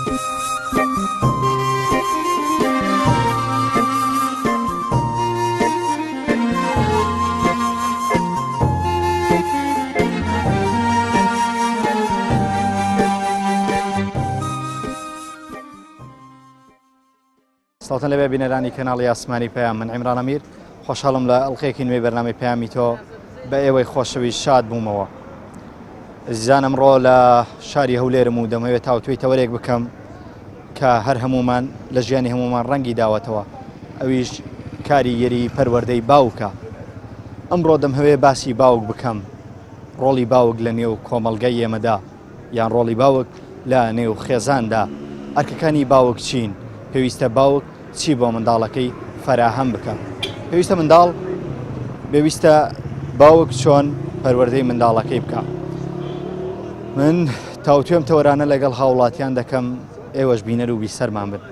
سڵاتان لەبێ بینەرانی کەناڵی ئاسمانی پەیام، من عیمران ئەمیر خۆشحاڵم لە ئەڵقەیەکی نوێی بەرنامەی پەیامی تۆ بە ئێوەی خۆشەویست شاد بوومەوە. ئەزیزان ئەمڕۆ لە شاری هەولێرم و دەمەوێت تاوتوێی تەوەرێک بکەم کە هەر هەمومان لە ژیانی هەمومان ڕەنگی داوەتەوە، ئەویش کاری یەری پەروەردەی باوکە. ئەمڕۆ دەمهەوێ باسی باوک بکەم، ڕۆڵی باوک لە نێو کۆمەڵگەی ئێمەدا یان ڕۆڵی باوک لە نێو خێزاندا. ئەرکەکانی باوک چین؟ پێویستە باوک چی بۆ منداڵەکەی فەراهەم بکە؟ پێویستە منداڵ پێویستە باوک چۆن پەروەردەی منداڵەکەی بکە. من تاوتوێم تەوەرانە لەگەڵ هاوڵاتیان دەکەم، ئێوەش بینەر و بیسەرمان بن.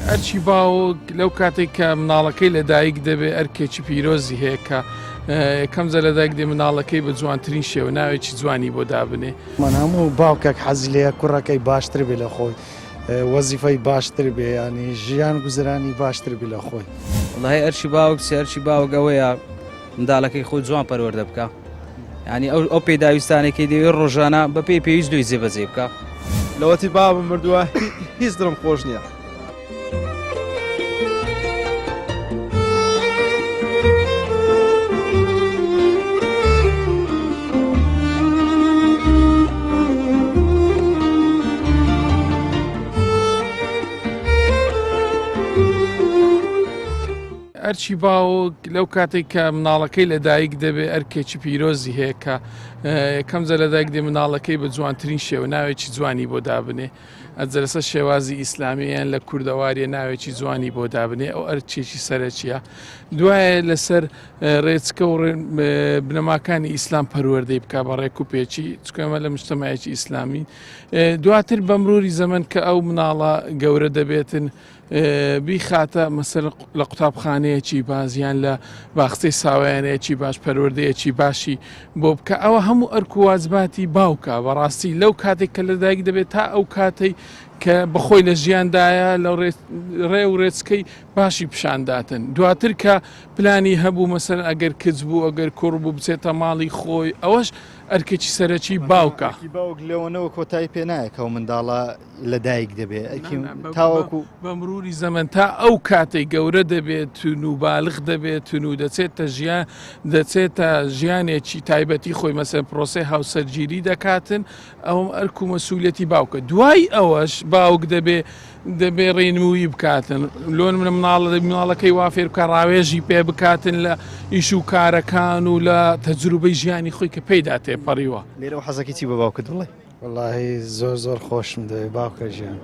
ئەرکی باوک لەو کاتێک کە مناڵەکەی لەدایک دەبێت ئەرکێکی پیرۆزی هەیە کە کەم جە لەدایک دێ مناڵەکەی بە جوانترین شێوە ناوێکی جوانی بۆ دابنێ. من هەموو باوکێک حەزی لێیە کوڕەکەی باشتر بێ لە خۆی، وەزیفەی باشتر بێ، ینی ژیان گوزرانی باشتر بێ لە خۆی. وەڵاهی ئەرکی باوک ئەرکی باوک ئەوەیە منداڵەکەی خۆی جوان پەروەردە بکە، ینی ئەو پێداویستانێکی دەوێت ڕۆژانە بە پێی پێویست دوی جێبەجێ بکە. لەوەتی بابم مردووە هیچ دڵم خۆش نییە. ئەرکی باوک لەو کاتێک کە مناڵەکەی لەدایک دەبێت ئەرکێکی پیرۆزی هەیە کە کەم جە لەدایک دێ مناڵەکەی بە جوانترین شێوە ناوێکی جوانی بۆ دابنێ. ئەجلسە شێوازی ئیسلامیان لە کوردەواریە ناوێکی جوانی بۆ دابنێ، ئەو ئەرچێکی سەرەکیە. دوایە لەسەر ڕێچکە و بنەماکانی ئیسلام پەروەردەی بکە بە ڕێک و پێچی، چکەمە لە مجتەماعێکی ئیسلامی. دواتر بە مروری زەمن کە ئەو مناڵە گەورە دەبێتن بیخاتە مەسەر لە قوتابخانەیەکی بازیان لە باخچەی ساوایانەیەکی باش پەروەردەیەکی باشی بۆ بکە. ئەوە هەموو ئەرک و واجباتی باوکە بەڕاستی لەو کاتێک کە لەدایک دەبێت تا ئەو کاتەی کە بەخۆی لە ژیاندایە لە ڕێ و ڕێچکەی باشی پیشانداتن. دواتر کە پلانی هەبوو مەسەر ئەگەر کچ بوو ئەگەر کوڕ بوو بچێتە ماڵی خۆی، ئەوەش ئەرکێکی سەرەکی باوکە. باوک لەوەنەوە کۆتایی پێ نایە کە ئەو منداڵە لەدایک دەبێت تاوەکو بە مروری زەمن تا ئەو کاتەی گەورە دەبێت و بالغ دەبێت و دەچێتە ژیانێکی تایبەتی خۆی مەسەر پرۆسەی هاوسەرگیری دەکاتن، ئەوم ئەرک و مەسوولەتی باوکە. دوای ئەوەش باوک دەبێ ڕێنمووی بکاتن، لۆن منە مناڵەکەی وا فێر بکە ڕاوێژی پێ بکاتن لە ئیش و کارەکان و لە تەجروبەی ژیانی خۆی کە پێیدا تێپەڕیوە. لێرە حەزەکەی چی بە باوکت بڵێ؟ وەڵاهی زۆر خۆشم دەوێت باوکە ژیان.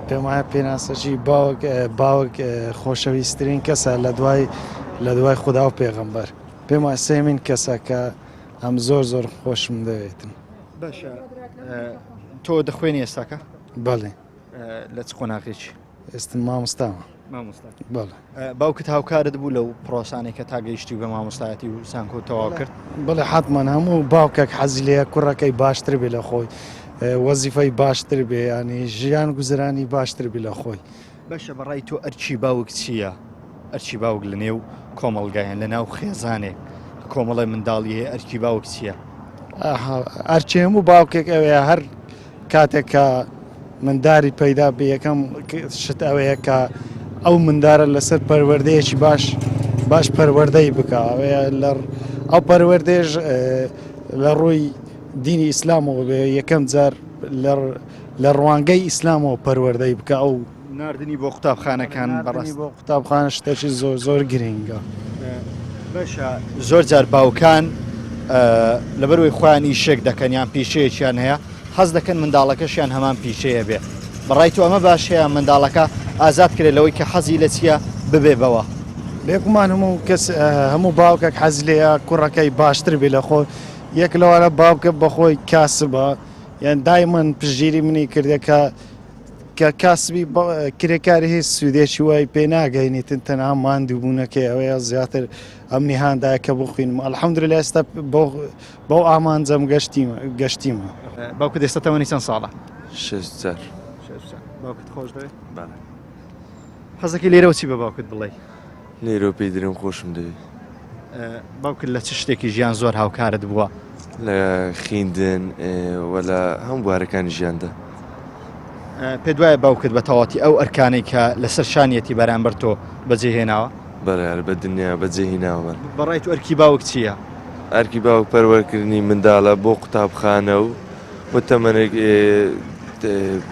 پێم وایە پێناسەکی باوک خۆشەویستترین کەسە لە دوای خوددا و پێغەمبەر. پێم وایە سێمین کەسە کە ئەم زۆر خۆشم دەوێتن. باشە، تۆ دەخوێنی ئێستاکە؟ بەڵێ. لە چ قۆناغێکی؟ ئێستا مامۆستامە. بەڵێ. باوکت هاوکارت بوو لەو پرۆسانێک کە تا گەیشتی بە مامۆستایەتی و سانکۆ تەواو کرد؟ بەڵێ حتمەن هەموو باوکێک حەزی لێیە کوڕەکەی باشتر بێ لە خۆی، وەزیفەی باشتر بێ، ینی ژیان گوزرانی باشتر بێ لە خۆی. باشە، بەڕای تۆ ئەرکی باوک چییە؟ ئەرکی باوک لە نێو کۆمەڵگایان لە ناو خێزانێک کۆمەڵی منداڵی هەیە، ئەرکی باوک چییە؟ ئەرکی هەموو باوکێک ئەوەیە هەر کاتێک کە منداری پەیدا بێ یەکەم شت ئەوەیە کە ئەو مندارە لەسەر پەروەردەیەکی باش پەروەردەی بکە. ئەو پەروەردەیەش لە ڕووی دینی ئیسلامەوە بێ، یەکەم جار لە ڕوانگەی ئیسلامەوە پەروەردەی بکە. ئەو ناردنی بۆ قوتابخانەکان بەڕاستی بۆ قوتابخانە شتێکی زۆر گرنگە. باشە، زۆر جار باوکان لەبەروی خۆیانی شێک دەکەن یان پیشەیەکیان هەیە، حەز دەکەن منداڵەکەشیان هەمان پیشەیە بێ. بەڕای تۆ ئەمە باشەیە منداڵەکە ئازاد کرێت لەوەی کە حەزی لە چییە ببێ بەوە؟ بێگومان هەموو باوکێک حەزی لێیە کوڕەکەی باشتر بێ لە خۆی. یەک لەوانە باوکە بەخۆی کاسبە، یان دایمەن پشگیری منی کردێکە کە کاسبی کرێکاری هیچ سوودێکی وای پێ ناگەینێتن تەنها ماندووبوونەکەی ئەوەیە زیاتر ئەم نیهاندایە کە بخوێنم ئەلحەمدولillah ئێستا بەو ئامانجەم گەشتیمە. باوکت ئێستا تەمەنی چەند ساڵە؟ 6 جار. باوکت خۆش دەوێت؟ حەزەکەی لێرەوە چی بە باوکت بڵێ؟ لێرەوە پێی درێم خۆشم دەوێت. باوکت لە چ شتێکی ژیان زۆر هاوکارت بووە؟ لە خیندن وەلا هەم بوارەکانی ژیاندا. پێ دوایە باوکت بە تەواتی ئەو ئەرکانەی کە لەسەر شانیەتی بەرامبەر تۆ بەجێهێناوە؟ بەڕێ بە دنیا بەجێهێناوە. بەڕای تو ئەرکی باوک چییە؟ ئەرکی باوک پەروەرکردنی منداڵە بۆ قوتابخانە و بۆ تەمەنێک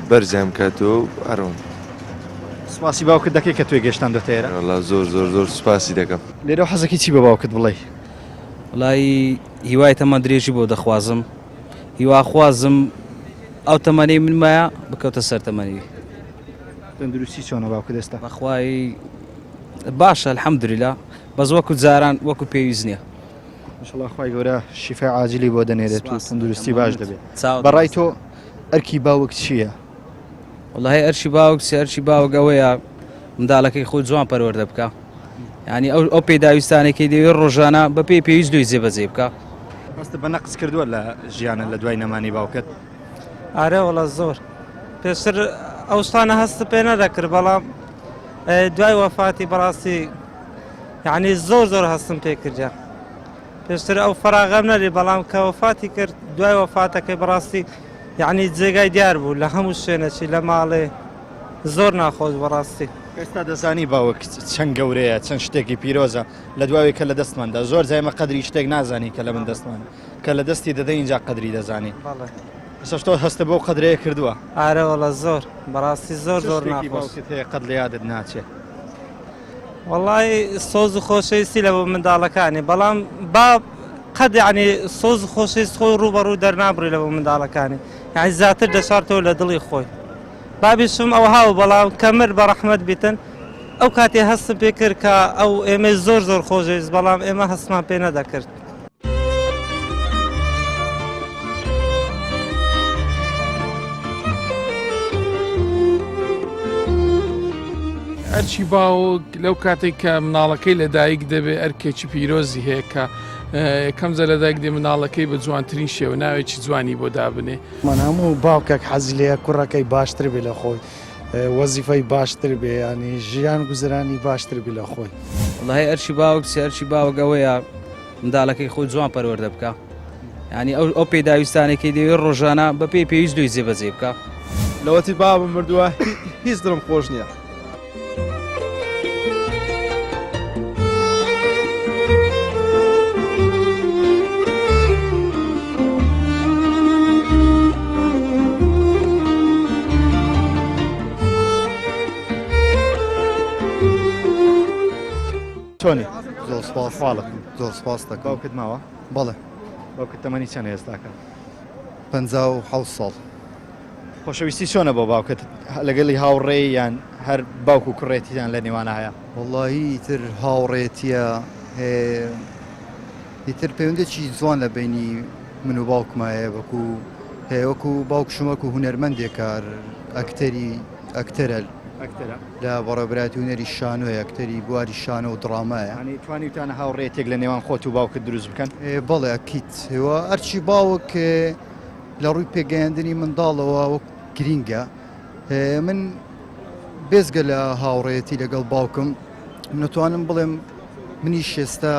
بەرجام کاتەوە ئەڕۆن. سپاسی باوکت دەکەی کە توێ گەشتان دەتێرە؟ وەڵا زۆر زۆر زۆر سوپاسی دەکەم. لێرە حەزەکەی چی بە باوکت بڵێ؟ وڵی هیوای تەمە درێژی بۆ دەخوازم هیوا خوازم ئەو تەمەنەی من مایە بکەوتە سەر تەمەنی. تەندروستی چۆنە باوکت ئێستا؟ بەخوای باشە الحەمدولillah بەس وەکو جاران وەکو پێویست نییە. ماشەڵڵا خوای گەورە شیفای عاجلی بۆ دەنێرێت و تەندروستی باش دەبێت. بەڕای تۆ ئەرکی باوک چییە؟ وڵی ئەرشی باوک ئەرشی باوک ئەوەیە منداڵەکەی خۆی جوان پەروەردە بکە. ینی ئەو پێداویستانێکی دەوێت ڕۆژانە بە پێی پێویست دوی جێبەجێ بکە. هەستە بە نەقس کردووە لە ژیانە لە دوای نەمانی باوکت؟ ئارە وڵە زۆر پێشتر ئەو شتانە هەست پێ نەدەکرد بەڵام دوای وەفاتی بەڕاستی یعنی زۆر زۆر هەستم پێ کردیا. پێشتر ئەو فراغەم نەری بەڵام کە وەفاتی کرد دوای وەفاتەکەی بەڕاستی یعنی جێگای دیار بوو لە هەموو شوێنەی لە ماڵێ زۆر ناخۆش بەڕاستی. ئێستا دەزانی باوک چەند گەورەیە چەند شتێکی پیرۆزە لە دوای کە لە دەستماندا زۆر جایمە قەدری شتێک نازانی کە لە من دەستمان کە لە دەستی دەدەی اینجا قەدری دەزانی. ئێستا هەستە بۆ قەدرەیە کردووە؟ ئارە وڵە زۆر بەڕاستی زۆر زۆر ناخۆش هەیە قەت لە یادت ناچێت؟ وەڵی سۆز و خۆشەویستی لە بۆ منداڵەکانی بەڵام با قەت یعنی سۆز و خۆشەویست خۆی ڕوبەڕوو دەرنابڕی لە بۆ منداڵەکانی یعنی زیاتر دەشارتەوە لە دڵی خۆی. بابیشم ئەو هاو بەڵام کەمر بە ڕەحمەت بیتن ئەو کاتێ هەستم پێ کرد کە ئەو ئێمە زۆر زۆر خۆشەویست بەڵام ئێمە هەستمان پێ نەدەکرد. ئەرکی باوک لەو کاتێک کە مناڵەکەی لەدایک دەبێت ئەرکێکی پیرۆزی هەیە کە یەکەم جار لەدایک دێ مناڵەکەی بە جوانترین شێوە ناوێکی جوانی بۆ دابنێ. من هەموو باوکێک حەزی لەیە کوڕەکەی باشتر بێ لە خۆی وەزیفەی باشتر بێ ینی ژیان گوزرانی باشتر بێ لە خۆی. وڵی ئەرشی باوک ئەرشی باوک ئەوەیە منداڵەکەی خۆی جوان پەروەردە بکە. ینی ئەو پێداویستانێکی دەوێت ڕۆژانە بە پێی پێویست دوی جێبەجێ بکە. لەوەتی بابم مردووە هیچ دڵم خۆش نییە. چۆنی؟ زۆر سپاس زۆر سپاس دەکەم. باوکت ماوە؟ بەڵێ. باوکت تەمەنی چەند ئێستاکە؟ 57 ساڵ. خۆشەویستی چۆنە بۆ باوکت لەگەڵی هاوڕێی یان هەر باوک و کوڕێتیان لە نێوانە هەیە؟ وەڵاهی ئیتر هاوڕێتیە ئیتر پەیوەندێکی جوان لە بینی من و باوکمە هەیە وەکو باوک شمەک و هونەرمەندێکە ئەکتەرە لە بەڕێوەبەرایەتی هونەری شانۆیە ئەکتەری بواری شانۆ و دڕامایە. ینی توانیتانە هاوڕێتێک لە نێوان خۆت و باوکت دروست بکەن؟ بەڵێ ئەکیت هێوە ئەرچی باوک لە ڕووی پێگەیاندنی منداڵەوە وەک گرینگە. من بێزگە لە هاوڕێتی لەگەڵ باوکم نتوانم بڵێم منیش ئێستا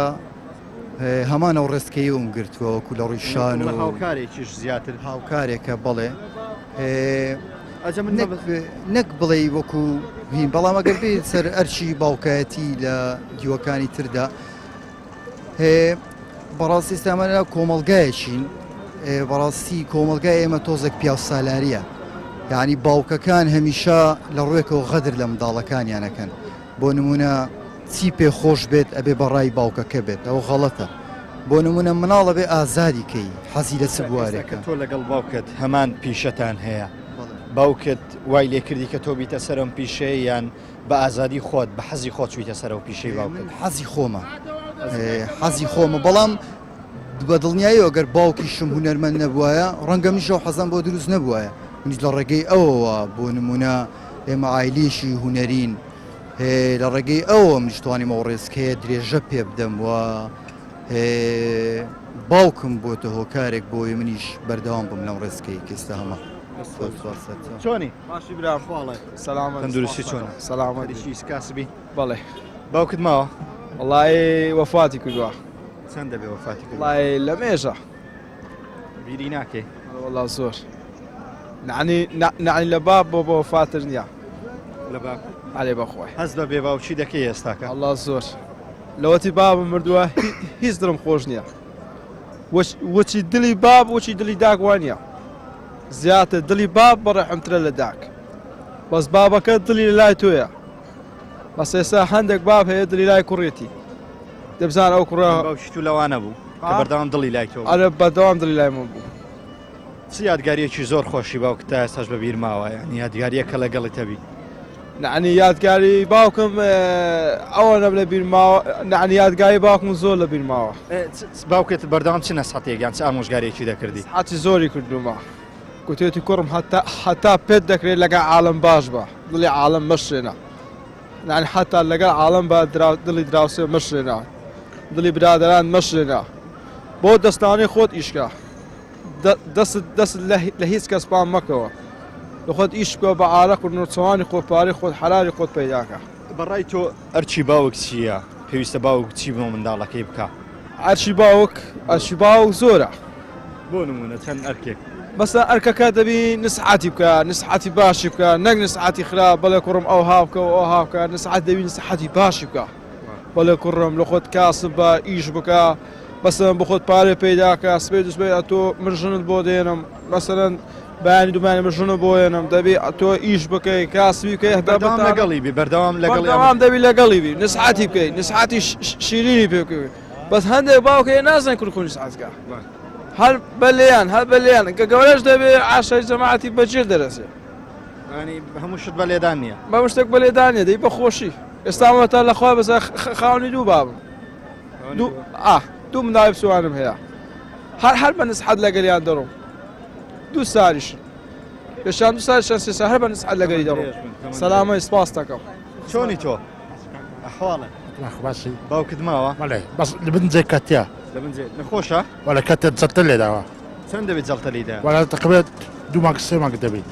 هەمان ئەو ڕێستکەیەوم گرتووە وەکو لە ڕووی شان و هاوکارێکیش زیاتر هاوکارێکە بڵێ نەک بڵێ وەکو هین بەڵام ئەگەر بێت سەر ئەرچی باوکایەتی لە دیوەکانی تردا بەڕاستی ئێستامانە کۆمەڵگایەکین بەڕاستی کۆمەلگای ئێمە تۆزێک پیاو سالاریە یعنی باوکەکان هەمیشە لە ڕوێکەوە غەدر لە منداڵەکانیانەکەن بۆ نمونە چی پێ خۆش بێت ئەبێ بەڕای باوکەکە بێت ئەو غەڵەتە بۆ نمونە مناڵە بێ ئازادیکەی حەزی لە چ بوارێکە. تۆ لەگەڵ باوکت هەمان پیشەتان هەیە باوکت وای لێ کردی کە تۆ بیتە سەرم پیشەی یان بە ئازادی خۆت بە حەزی خۆت چویتە سەرەوە پیشەی باوکت؟ حەزی خۆمە بەڵام بە دڵنیایی ئەگەر باوکیشم هونەرمەند نەبووایە ڕەنگە میشە و حەزم بۆ دروست نەبووایە منیش لە ڕێگەی ئەوەوە بۆ نمونە ئێمە ئایلیشی هوەرین لە ڕێگەی ئەوە منیشتوانیمەوە ڕێزکەیە درێژە پێ بدەم و باوکم بۆتە هۆکارێک بۆی منیش بەردەوام بم لەم ڕێزکەی کەستا هەمە چۆنی باشی برام سەلامە تەندروستی چۆنە سەلامەتیشی کاسبی بەڵێ باوکت ماوە وڵی وەفاتی کردووە چەند دەبێ وەفاتی کرد وڵی لە مێژە بیری ناکەی وڵا زۆر نعنی لە باب بۆ وەفاتر نییە لە باک عێ بەخۆی هەست بە بێ باوچی دەکەی ئێستاکە ئەڵا زۆر لەوەتی بابم مردووە هیچ دڵم خۆش نییە وەچی دڵی باب وەچی دڵی داگوانە زیاتر دڵی باب بەڕێحمترە لە داک بەس بابەکە دڵی لە لای تۆیە بەس ئێستا هەندێک باب هەیە دڵی لای کوڕێتی دەبزان ئەو کوڕە باوشی تو لەوانە بوو کە بەردەوام دڵی لای تۆ ئەرە بەدەوام دڵی لای من بوو چ یادگاریەکی زۆر خۆشی باوکت تا ئێستاش بەبیر ماوە یعنی یادگاریەکە لەگەڵی تەبی نعنی یادگاری باوکم ئەوە نەم لە بیر ماوە نعنی یادگاری باوکم زۆر لە بیر ماوە باوکت بەردەوام چ نەسەحەتێک چ ئامۆژگارێکی دەکردی حتی زۆری کردومە گوتێتی کوڕم حتا پێت دەکرێت لەگەڵ عالم باش بە دڵی عالم مەشێنە نعنی حتا لەگەڵ عالم بە دڵی دراوسێ مەشێنە دڵی برادران مەشێنە بۆ دەستانەی خۆت ئیشکە دەست لە هیچ کەس پام مەکەوە لە خۆت ئیش بکە بە ئارەق و نوچەوانی خۆت پارەی خۆت حەلاری خۆت پەیداکە بەڕای تۆ ئەرچی باوک چییە پێویستە باوک چی بۆ منداڵەکەی بکە ئەرچی باوک زۆرە بۆ نمونە چەند ئەرکێک بەسە ئەرکەکە دەبی نسحاتی بکە نسحاتی باشی بکە نەک نسحاتی خراپ بەڵێ کوڕم ئەو هاوکە و ئەو هاوکە نسحات دەبی نسحاتی باشی بکە بەڵێ کوڕم لە خۆت کاسب بە ئیش بکە بەسەن بە خۆت پارێ پەیداکە سبەی دوسبەی تۆ من ژنت بۆ دێنم مەسەرەن بەیانی دومانی من ژنە بۆێنم دەبی تۆ ئیش بکەی کاسبی بکەی بەردەوام لەگەڵی بی بەردەوام بەردەوام دەبی لەگەڵی بی نسحاتی بکەی نسحاتی شیرینی پێ بکەی بەس هەندێک باوکە نازانن کورخۆ نسحاتکە هەر بەلێیان کە گەورەش دەبێ عاشای جەماعەتی بەجێر دەرەسێ ینی هەموو شت بەلێدان نییە بە شتێک بەلێدان نیە دەی بەخۆشی ئێستامەتە لەخوا بەزە خاوەنی دوو بابم دوو منداڵی بچوانم هەیە هەر بە نسحەت لەگەڵیان دەڕۆم دوو ساریشن پێشان دوو ساریشان سێ سار هەر بە نسحەت لەگەڵی دەڕۆم سەلامەی سپاس دەکەم چۆنی تۆ ئەحواڵە باشی باوکت ماوە بەڵێ بەس لە بنجێ کەتیا لە بنجێ نەخۆشە وەلە کەتێ جەتە لێداوە چەند دەبێت جەڵتەلیدا وەلە تقرێت دوو مانگ سێ مانگ دەبێت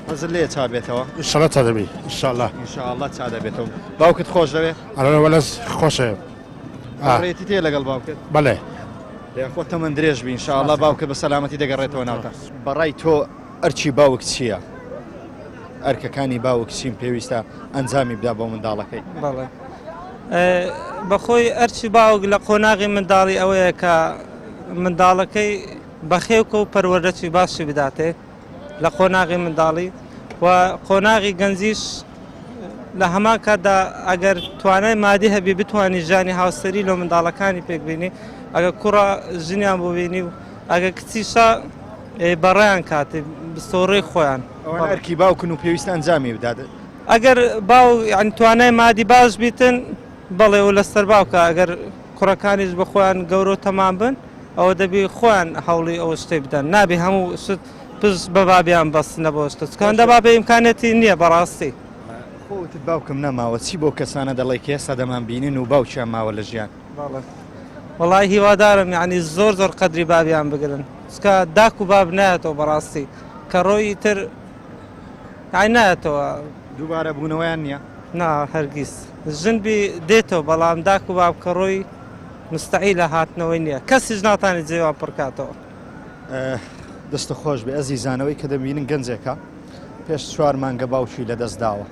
حەزت لێ چا بێتەوە ئینشەڵا چا دەبێت ئینشەڵا ئینشاءڵڵا چا دەبێتەوە باوکت خۆش دەوێت ئەرە وەلەس خۆشە ڕێتی تێ لەگەڵ باوکت بەڵێ خۆتە من درێژ بی ئینشاءڵڵا باوکە بە سەلامەتی دەگەڕێتەوە ناوتە بەڕای تۆ ئەرچی باوک چییە ئەرکەکانی باوک چیم پێویستە ئەنجامی بدا بۆ منداڵەکەی بەڵێ بەخۆی ئەرچی باوک لە قۆناغی منداڵی ئەوەیە کە منداڵەکەی بەخێوکە و پەروەردەی باشی بداتێ لە قۆناغی منداڵی و قۆناغی گەنجیش لە هەمان کاتدا ئەگەر توانای مادی هەبی بتوانی ژانی هاوسەری لە منداڵەکانی پێکبینی ئەگە کوڕە ژنیان بۆ بینی و ئەگە کچیشە بەڕێیان کاتێ بسۆڕی خۆیان ئەرکی باوکن و پێویستە ئەنجامی بدات ئەگەر باو یعنی توانای مادی باش بیتن بەڵێ و لەسەر باوکە ئەگەر کوڕەکانیش بە خۆیان گەورە و تەمان بن ئەوە دەبی خۆیان هەوڵی ئەوە شتێ بدەن نابێ هەموو شت پشت بە بابیان بەستنە بۆ شتە چکەندە بابێ ئیمکانێتی نییە بەڕاستی خۆتت باوکم نەماوە چی بۆ کەسانە دەڵێ کە ئێستا دەمان بینین و باوکیان ماوە لە ژیان وەڵای هیوادارم یعنی زۆر قەدری بابیان بگرن چکە داک و باب نایەتەوە بەڕاستی کە ڕۆیی تر نایەتەوە دووبارە بوونەوەیان نییە نا هەرگیز ژنبی دێتەوە بەڵام داک و باب کە ڕۆی مستعیلە هاتنەوەی نییە کەسیش ناتانی جێوان پڕکاتەوە دەستە خۆش بێ ئەزیزانەوەی کە دەبینن گەنجێکە پێش 4 مانگە باوکی لەدەست داوە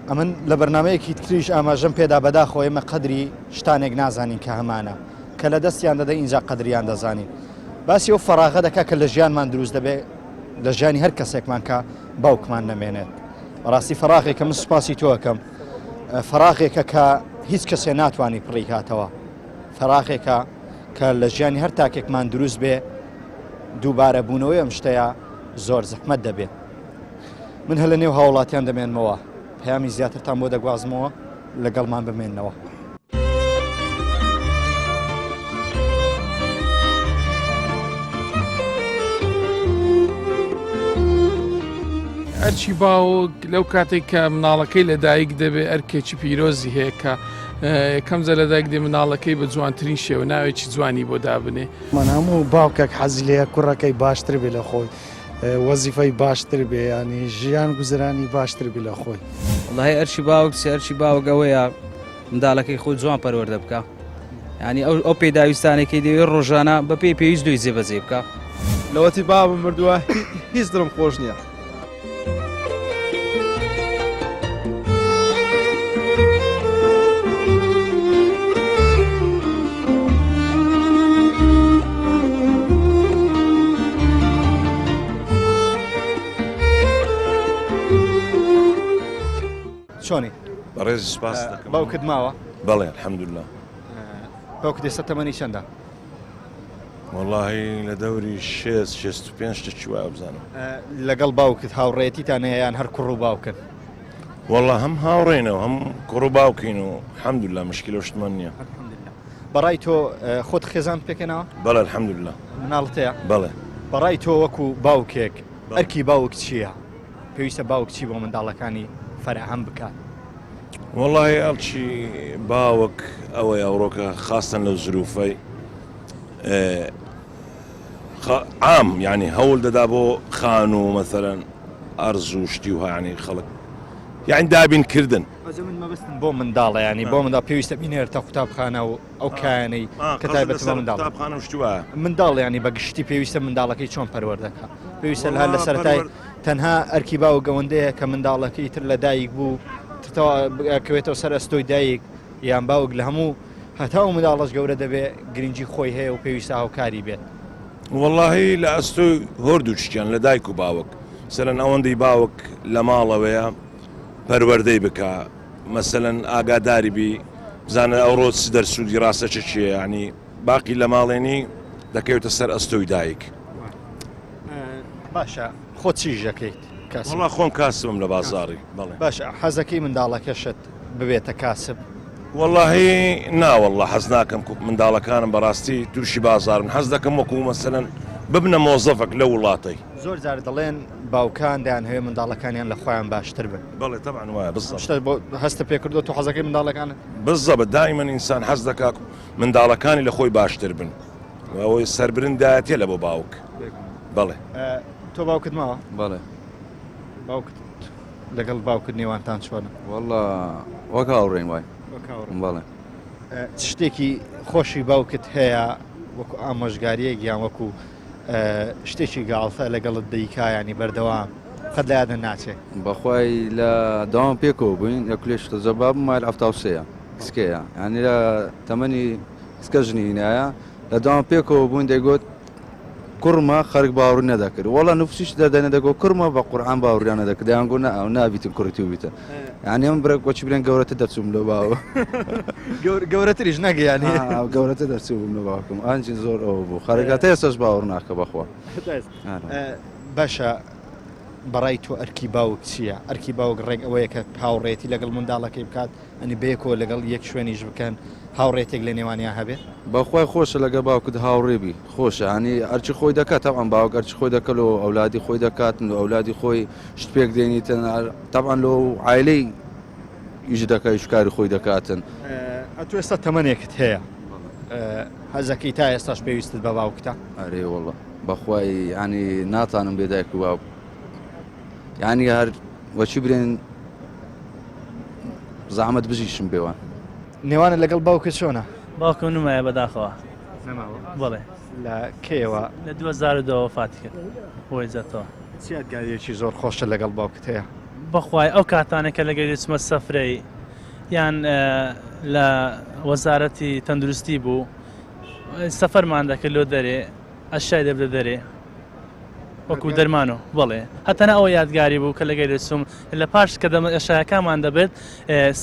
ئەمن لە بەرنمەیەکی تریش ئاماژەم پێدا بەداخۆ ئێمە قەدری شتانێک نازانین کە هەمانە کە لە دەستیان دەدە اینجا قەدریان دەزانین باسی ئەو فەراغە دەکا کە لە ژیانمان دروست دەبێت لە ژیانی هەر کەسێکمان کە باوکمان نەمێنێت بەڕاستی فەراغێکە من سوپاسی تۆەکەم فەراغێکە کە هیچ کەسێ ناتوانانی پڕی کاتەوە فەراغێکە کە لە ژیانی هەر تاکێکمان دروست بێ دووبارە بوونەوەی ئەم شتەیە زۆر زەحمەت دەبێت من هە لە نێو هاوڵاتیان دەمێنمەوە پەیامی زیاترتان بۆ دەگوازمەوە لەگەڵمان بمێننەوە ئەرکی باوک لەو کاتێک کە مناڵەکەی لەدایک دەبێت ئەرکێکی پیرۆزی هەیە کە یەکەم جار لەدایک دێ مناڵەکەی بە جوانترین شێوە ناوێکی جوانی بۆ دابنێ. من هەموو باوکێک حەزی لێیە کوڕەکەی باشتر بێ لە خۆی، وەزیفەی باشتر بێ، ینی ژیان گوزرانی باشتر بێ لە خۆی. وڵای ئەرکی باوک ئەرکی باوک ئەوەیە منداڵەکەی خۆی جوان پەروەردە بکە، ینی ئەو پێداویستانێکی دەوێت ڕۆژانە بە پێی پێویست دوی جێبەجێ بکە. لەوەتی بابم مردووە هیچ دڵم خۆش نییە. چۆنی؟ بەڕێزی سپاس دەکەم. باوکت ماوە؟ بەڵێ الحەمدوللا. باوکت ئێستا تەمەنی چەندە؟ وەڵاهی لە دەوری 65 شتێکی وایە بزانم. لەگەڵ باوکت هاوڕێتیتان هەیە یان هەر کوڕ و باوکن؟ وەڵا هەم هاوڕێنەوە هەم کوڕ و باوکین و الحەمدوللا مشکلە شتمان نییە. بەڕای تۆ خۆت خێزان پێکەنەوە؟ بەڵێ الحەمدوللا. مناڵت هەیە؟ بەڵێ. بەڕای تۆ وەکو باوکێک ئەرکی باوک چییە؟ پێویستە باوک چی بۆ منداڵەکانی فەرەهەم بکات؟ وەڵاهی ئەڵچی باوک ئەوەی ئەوڕۆکە خاستن لەو زروفەی عام یعنی هەوڵ دەدا بۆ خان و مەسەرەن ئەرز و شتی و ینی خەڵک یعنی دابینکردن. من مەبستن بۆ منداڵە ینی بۆ منداڵ پێویستە بینێرتە قوتابخانە و ئەو کایانەی کە تایبەت بە منداڵ قوتابخانە و شتووە منداڵ ینی بە گشتی پێویستە منداڵەکەی چۆن پەروەردەکە. پێویستە هەر لە سەرەتای تەنها ئەرکی باو گەوەندەیە کە منداڵەکەی تر لە دایک بوو کەوێتەوە سەر ئەستۆی دایک یان باوک لە هەموو هەتا و منداڵەش گەورە دەبێ گرنگی خۆی هەیە و پێویستە هاوکاری بێت. وەڵاهی لە ئەستۆی هۆردوو چیان لە دایک و باوک سەرەن ئەوەندەی باوک لە ماڵەوەیە پەروەردەی بکە مەسەلەن ئاگاداری بی بزانە ئەوڕۆ چ دەرسوودی ڕاستەچە چییە ینی باقی لە ماڵێنی دەکەوێتە سەر ئەستۆی دایک. باشە خۆ چیژەکەیت؟ وەڵا خۆم کاسبم لە بازاڕی. بەڵێ. باشە حەزەکەی منداڵەکەشت ببێتە کاسب؟ وەڵاهی ناوەڵا حەز ناکەم منداڵەکانم بەڕاستی تووشی بازارن حەز دەکەم وەکو مەسەلەن ببنە مۆزەفێک لە وڵاتەی. زۆر جار دەڵێن باوکان دەیان هەیە منداڵەکانیان لە خۆیان باشتر بن. بەڵێ تەبعاً وایە بزڵ بۆ هەستە پێکردو تو حەزەکەی منداڵەکانە؟ بزەبە دائیمەن ئینسان حەز دەکات منداڵەکانی لە خۆی باشتر بن ئەوەی سەربرندایەتێ لە بۆ باوک. بەڵێ. تۆ باوکت ماوە؟ بەڵێ. باوکت لەگەڵ باوکت نێوانتان چۆنە؟ وەڵا وەک هاوڕێین وای. بەڵێ. شتێکی خۆشی باوکت هەیە وەکو ئامۆژگاریەک یان وەکو شتێکی گاڵتە لەگەڵت دەیکایانی بەردەوام قەت لە یادە ناچێت؟ بەخوای لە داوام پێکەوە بووین لە کولێشتە زەباب مایل ئەفتاوسەیە کسکەیە ینی لە تەمەنی کسکە ژنینایە لە داوام پێکەوە بووین دەیگوت کوڕمە خەرک باوەڕ نەدەکرد وەڵا نوفسیش دەدەنە دەگۆ کوڕمە بە قورئان باوەڕیان نەدەکرد دەیانگو ئەو نابیتن کوڕیتی و بیتە یعنی ئەم برێک وەچی برێن گەورەتە دەرچووم لە باوە گەورەتریش نەگەیانی گەورەتە دەرچووم لە باوکم ئانجین زۆر ئەوە بوو خەرەکەتە ئێستاش باوەڕ ناکە بەخوا. باشە بەڕای تۆ ئەرکی باوک چییە؟ ئەرکی باوک ڕێک ئەوەیە کە هاوڕێتی لەگەڵ منداڵەکەی بکات ئەنی بەیەکەوە لەگەڵ یەک شوێنیش بکەن هاوڕێتێک لە نێوانیان هەبێت؟ بەخوای خۆشە لەگە باوکت هاوڕێبی خۆشە هەنی ئەرچی خۆی دەکات تاوان باوک ئەرچی خۆی دەکەل و ئەولادی خۆی دەکات و ئەولادی خۆی شت پێک دێنیتن تاوان لە عایلەی ئیش دەکای شکاری خۆی دەکاتن. ئەتو ئێستا تەمەنێکت هەیە هەزەکەی تا ئێستاش پێویستت بە باوکتە؟ ئەرێ وەڵە بەخوای ینی ناتانم بێدایک و باوک ینی هەر وەچی برێن زەحمەت بژیشم بێوان. نێوانە لەگەڵ باوکت چۆنە؟ باوکم نمایە بەداخەوە. بەڵێ. لە کێوە؟ لە 2002 وفاتی کرد بۆی جەتەوە. چی یادگاریەکی زۆر خۆشە لەگەڵ باوکت هەیە؟ بەخوای ئەو کاتانێکە لەگەڵی چمە سەفرەی یان لە وەزارەتی تەندروستی بوو سەفەرمان دەکرد لۆ دەرێ ئەشای دەبدە دەرێ وەکو دەرمانەوە بڵێ هەتەنە ئەوە یادگاری بوو کە لەگەڵی چوم لە پاش کە ئەشایەکانمان دەبێت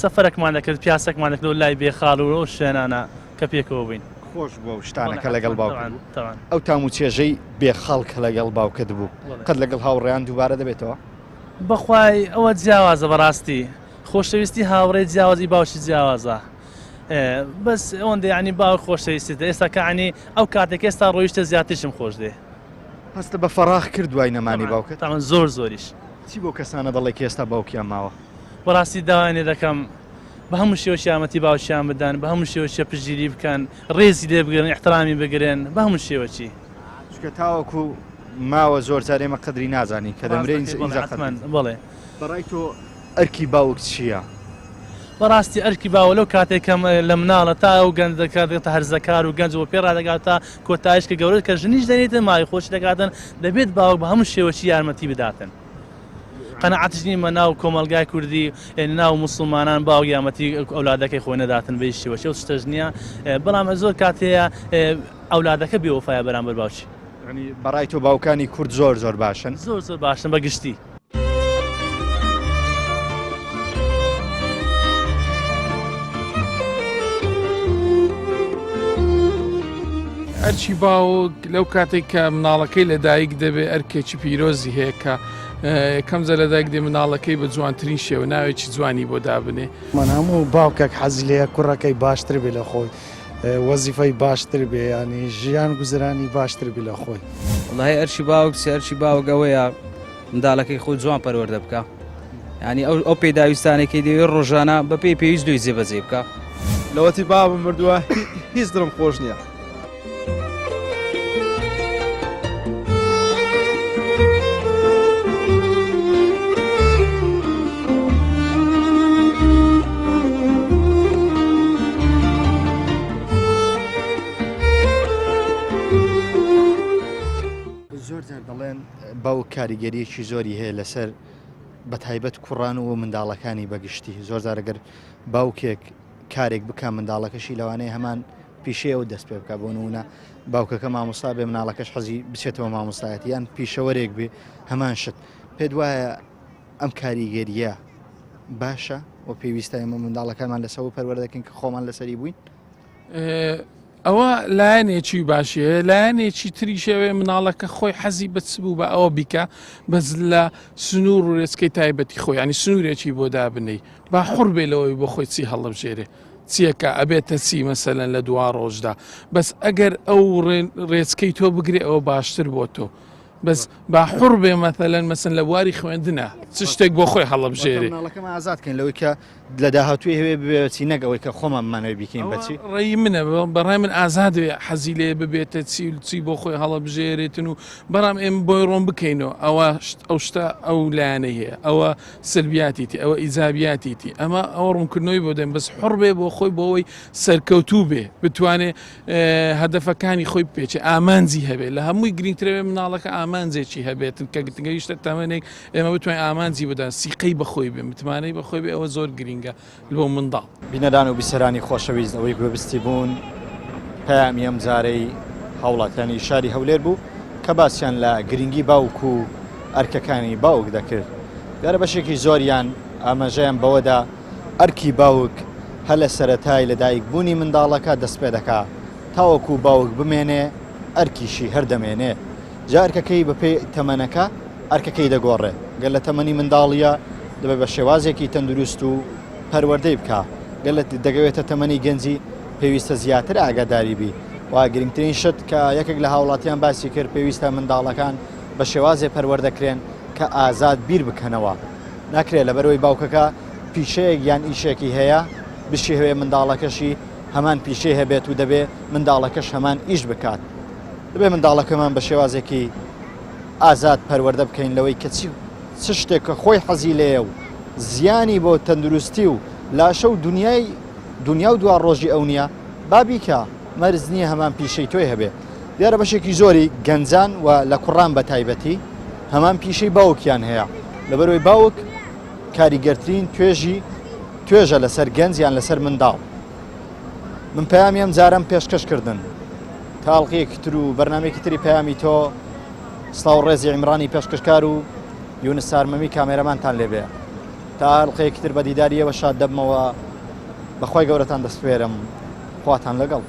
سەفەرێکمان دەکرد پیاسێکمان دەکرد و لای بێخاڵ و شوێنانە کە پێکەوە بووین. خۆش بۆ شتانەکە لەگەڵ باوکت ئەو تام و چێژەی بێخەڵک لەگەڵ باوکت بوو قەت لەگەڵ هاوڕێیان دووبارە دەبێتەوە؟ بەخوای ئەوە جیاوازە بەڕاستی خۆشەویستی هاوڕێ جیاوازی باوکی جیاوازە بەس ئەوەندە ینی باوک خۆشەویستیتە ئێستا کەعنی ئەو کاتێک ئێستا ڕۆیشتە زیاترشم خۆش دێ هەستە بە فەراغ کرد دوای نەمانی باوکت؟ تاوان زۆر زۆریش چی بۆ کەسانە دەڵێ کە ئێستا باوکیان ماوە؟ بەڕاستی داوانێ دەکەم بە هەموو شێوە یارمەتی باوکیان بدەن، بە هەموو شێوە پشگیری بکەن، ڕێزی لێ بگرن، احترامی بگرن، بە هەموو شێوەچی. چکە تاوەکو ماوە زۆر جار ئێمە قەدری نازانی کە دەمرێن بڵێ. بەڕای تۆ ئەرکی باوک چییە؟ بەڕاستی ئەرکی باوە لەو کاتێکم لە مناڵە تا ئەو گەندەکە دێتە هەرزەکار و گەنج و پێ ڕدەگات تا کۆتایش کە گەورەت کە ژنیش دەنێتە مای خۆش دەکاتن دەبێت باوک بە هەموو شێوەچی یارمەتی بداتن. قەنەعەتش نیمە ناو کۆمەلگای کوردی ناو موسڵمانان باوک یارمەتی ئەولادەکەی خۆی نەداتن بە هیچ شێوەچی و شتەش نییە، بەڵام زۆر کاتەیە ئەولادەکە بێوەفایە بەرامبەر باوکی. بەڕای تۆ باوکانی کورد زۆر باشن؟ زۆر باشن بەگشتی. ئەرکی باوک لەو کاتێک کە مناڵەکەی لە دایک دەبێت ئەرکێکی پیرۆزی هەیە کە کەم زە لە دایک دێ مناڵەکەی بە جوانترین شێوە ناوێکی جوانی بۆ دابنێ. من هەموو باوکێک حەزی لەیە کوڕەکەی باشتر بێ لە خۆی، وەزیفەی باشتر بێ، ینی ژیان گوزرانی باشتر بێ لە خۆی. وڵای ئەرکی باوک ئەرکی باوک ئەوەیە منداڵەکەی خۆی جوان پەروەردە بکە، ینی ئەو پێداویستانێکی دەوێت ڕۆژانە بە پێی پێویست دوی جێبەجێ بکە. لەوەتی بابم مردووە هیچ دڵم خۆش نییە. زۆر جار دەڵێن باوک کاریگەریەکی زۆری هەیە لەسەر بە تایبەت کوڕان و منداڵەکانی بەگشتی. زۆر جار ئەگەر باوکێک کارێک بکە منداڵەکەشی لەوانەیە هەمان پیشەیەوە دەست پێ بکە. بۆ نمونە باوکەکە مامۆستا بێ مناڵەکەش حەزی بچێتەوە مامۆستایەتی یان پیشەوەرێک بێ هەمان شت. پێت وایە ئەم کاریگەریە باشە و پێویستە ئێمە منداڵەکانمان لەسەر پەروەردەکەین کە خۆمان لەسەری بووین؟ ئەوە لایەنێکی باشیە، لایەنێکی تریشەوێ مناڵەکە خۆی حەزی بەچ بوو بە ئەوە بیکە بەس لە سنوور و ڕێچکەی تایبەتی خۆی، ینی سنوورێکی بۆ دابنەی با حوڕ بێ لەوەی بۆ خۆی چی هەڵەبژێرێ چیەکە ئەبێتە چی مەسەلەن لە دوا ڕۆژدا. بەس ئەگەر ئەو ڕێچکەی تۆ بگرێ ئەوە باشتر بۆ تۆ، بەس با حوڕ بێ مەسەلەن لە بواری خوێندنە چ شتێک بۆ خۆی هەڵەبژێرێ. مناڵەکەمە ئازادکەین لەوەی کە لە داهاتوی هەوێ بچی نەگەوەی کە خۆمان مانەوە بیکەین بەچی. ڕێی منە بەڕای من ئازادێ حەزی لێ ببێتە چی بۆ خۆی هەڵەبژێرێتن و بەڕام ئێمە بۆی ڕۆم بکەینەوە ئەو شتە ئەو لایەنەی هەیە، ئەوە سلبیاتیتی، ئەوە ئیزابیاتیتی، ئەمە ئەوە ڕوونکردنەوەی بۆ دەین بەس حوڕ بێ بۆ خۆی بۆەوەی سەرکەوتوو بێ بتوانێت هەدەفەکانی خۆی بپێچێ، ئامانجی هەبێت. لە هەمووی گرنگترەوێ مناڵەکە ئامانجێکی هەبێتن کە گەیشتە تەمەنێک ئێمە بتوانین ئامانجی بدەن سیقەی بەخۆی بێ متمانەی بەخۆی بێ، ئەوە زۆر گرینگە بۆ منداڵ. بینەدان و بیسەرانی خۆشەویست ئەوەی گوێبستی بوون پەیامی ئەم جارەی هەوڵاتیانی شاری هەولێر بوو کە باسییان لە گرنگی باوک و ئەرکەکانی باوک دەکرد. دیارە بەشێکی زۆریان ئاماژەیان بەوەدا ئەرکی باوک هە لە سەرەتای لەدایک بوونی منداڵەکە دەست پێ دەکا تاوەکو باوک بمێنێ ئەرکیشی هەردەمێنێ. جا ئەرکەکەی بەپێی تەمەنەکە ئەرکەکەی دەگۆڕێ، گەل لە تەمەنی منداڵیە دەبێت بە شێوازێکی تەندروست و پەروەردەی بکە، گەلت دەگەوێتە تەمەنی گەنجی پێویستە زیاتر ئاگاداری بی. وا گرنگترین شت کە یەکێک لە هاوڵاتیان باسی کرد پێویستە منداڵەکان بە شێوازێ پەروەردەکرێن کە ئازاد بیر بکەنەوە. ناکرێت لەبەرەوەی باوکەکە پیشەیەک یان ئیشێکی هەیە بشی هەوێ منداڵەکەشی هەمان پیشەی هەبێت و دەبێت منداڵەکەش هەمان ئیش بکات. دەبێت منداڵەکەمان بە شێوازێکی ئازاد پەروەردە بکەین لەوەی کە چ شتێک کە خۆی حەزی لێیە و زیانی بۆ تەندروستی و لاشە و دنیا و دوا ڕۆژی ئەو نییە بابیکە مەرز نییە هەمان پیشەی تۆی هەبێ. دیارە بەشێکی زۆری گەنجان و لە کوڕان بە تایبەتی هەمان پیشەی باوکیان هەیە، لەبەرەوەی باوک کاریگەرترین توێژە لەسەر گەنج یان لەسەر منداڵ. من پەیامی ئەم جارەم پێشکەشکردن تاڵقەیەکی تر و بەرنامەیەکی تری پەیامی تۆ سڵاو و ڕێزی عیمرانی پێشکەشکار و یونس سارمەمی کامێرەمانتان لێبێ. تا هەڵقەیەکی تر بە دیداریەوە شاد دەبمەوە. بەخوای گەورەتان دەسپێرم، خواتان لەگەڵ.